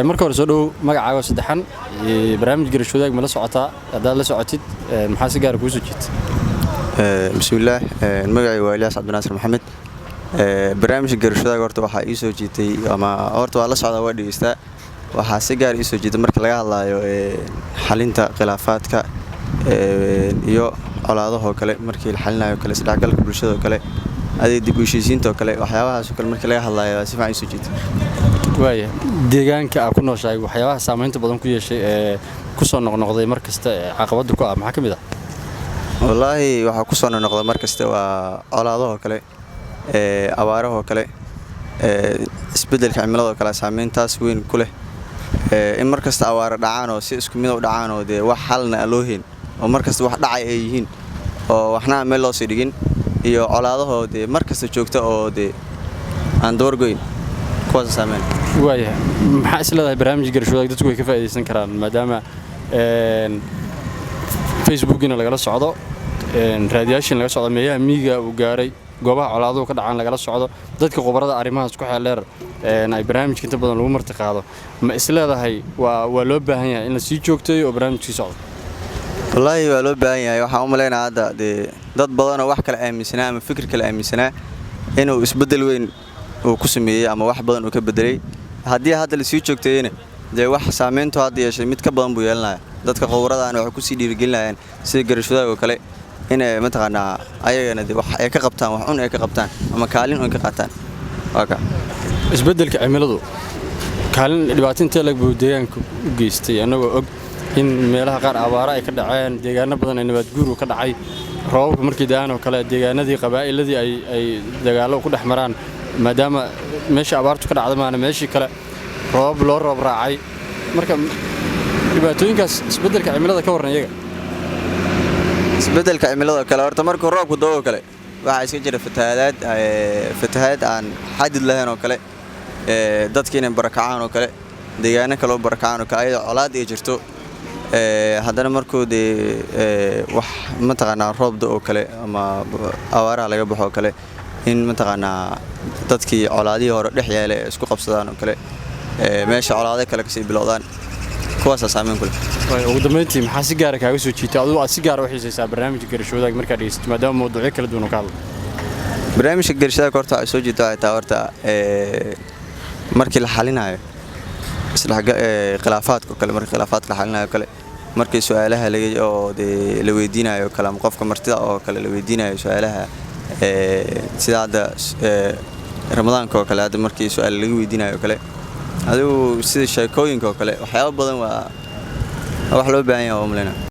marka hore soo dhow magacaaga saddexan barnaamij garashoodaag ma la socotaa hadaad la socotid maxaa si gaar ah kuu soo jeedtay bismillaah magacayga waa Ilyas Cabdinaasir Maxamed barnaamijka garashoodaag horta waxa ii soo jeetay ama horta waa la socdaa waa dhigeystaa waxa si gaar ii soo jeetay marka laga hadlayo xalinta khilaafaadka iyo colaadaha kale markii la xalinayo kale isdhexgalka bulshada kale dib u heshiisiinta kale waxyaabahaas kale markii laga hadlayo si fiican ii soo jeetay waaya deegaanka ku nooshahay waxyaabaha saameynta badan ku yeeshay ku soo noqnoqday markasta caqabada ku ah maxaa kamid ah wallaahi waxa ku soo noqnoqday markasta waa colaadaha kale abaaraha kale isbedelka cimilada kale saameyntaas weyn ku leh in markasta abaar dhacaan oo si isku mid u dhacaan oo wax xalna loo heen oo markasta wax dhacay ay yihiin oo waxna meel loo sii dhigin iyo colaadaha markasta joogta oo aan doorgoyn kuwaas saameyn waaya maxaa isleedahay barnaamij garashoodaag dadku way ka faa'iideysan karaan maadaama Facebook-ina lagala socdo raadiyaashin laga socdo meeyaha miiga uu gaaray goobaha colaaduhu ka dhacaan lagala socdo dadka khubarada arrimahaas ku xeel dheer ay barnaamijka inta badan lagu marti qaado ma isleedahay waa loo baahan yahay in la sii joogteeyo oo barnaamijkii socdo wallaahi waa loo baahan yahay waxaan u maleynayaa hadda dad badan oo wax kale aaminsanaa ama fikir kale aaminsanaa inuu isbedel weyn uu ku sameeyay ama wax badan uu ka bedelay haddii hadda la sii joogteeyna wax saameyntu hadda yeeshay mid ka badan buu yeelanayaa dadka khubaradaana waxay ku sii dhiirigelinayaan sida garashoodaag oo kale inay mataqaanaa ayagana wax ay ka qabtaan wax un ay ka qabtaan ama kaalin un ka qaataan waaka isbedelka cimiladu kaalin dhibaatinta lag buu deegaanka u geystay anagoo og in meelaha qaar abaara ay ka dhaceen deegaano badan ay nabaad guur ka dhacay roobabka markii daan oo kale deegaanadii qabaa'iladii ay dagaalo ku dhex maraan maadaama meesha abaartu ka dhacday maana meeshii kale roobab loo roob raacay marka dhibaatooyinkaas isbedelka cimilada ka warran iyaga isbedelka cimilada kale horta markuu roobku da'o kale waxa iska jira fatahaad aan xadid lahayn oo kale dadka inay barakacaan oo kale deegaano kale oo barakacaan oo kale ayada colaad ay jirto haddana markuu wax mataqaanaa roob da'o kale ama abaaraha laga baxo kale in mataqaanaa dadkii colaadihii hore dhex yeelay isku qabsadaan oo kale meesha colaado kale kasii bilowdaan kuwaas saameyn ku leh ugu dambeyntii maxaa si gaar ah kaaga soo jiitay adigu aad si gaar ah u xiisaysaa barnaamijka garashoodaag markaad dhegeysato maadaama mowduucyo kala duwan ka hadlo barnaamijka garashoodaag horta waxay soo jiitay waxay tahay horta markii la xalinayo khilaafaadka kale markii khilaafaadka la xalinayo kale markii su'aalaha la weydiinayo kale ama qofka martida oo kale la weydiinayo su'aalaha sida hadda ramadaanka oo kale hadda markii su'aal laga weydiinayo kale adigu sida sheekooyinka oo kale waxyaabo badan waa wax loo baahan yahay oo umleena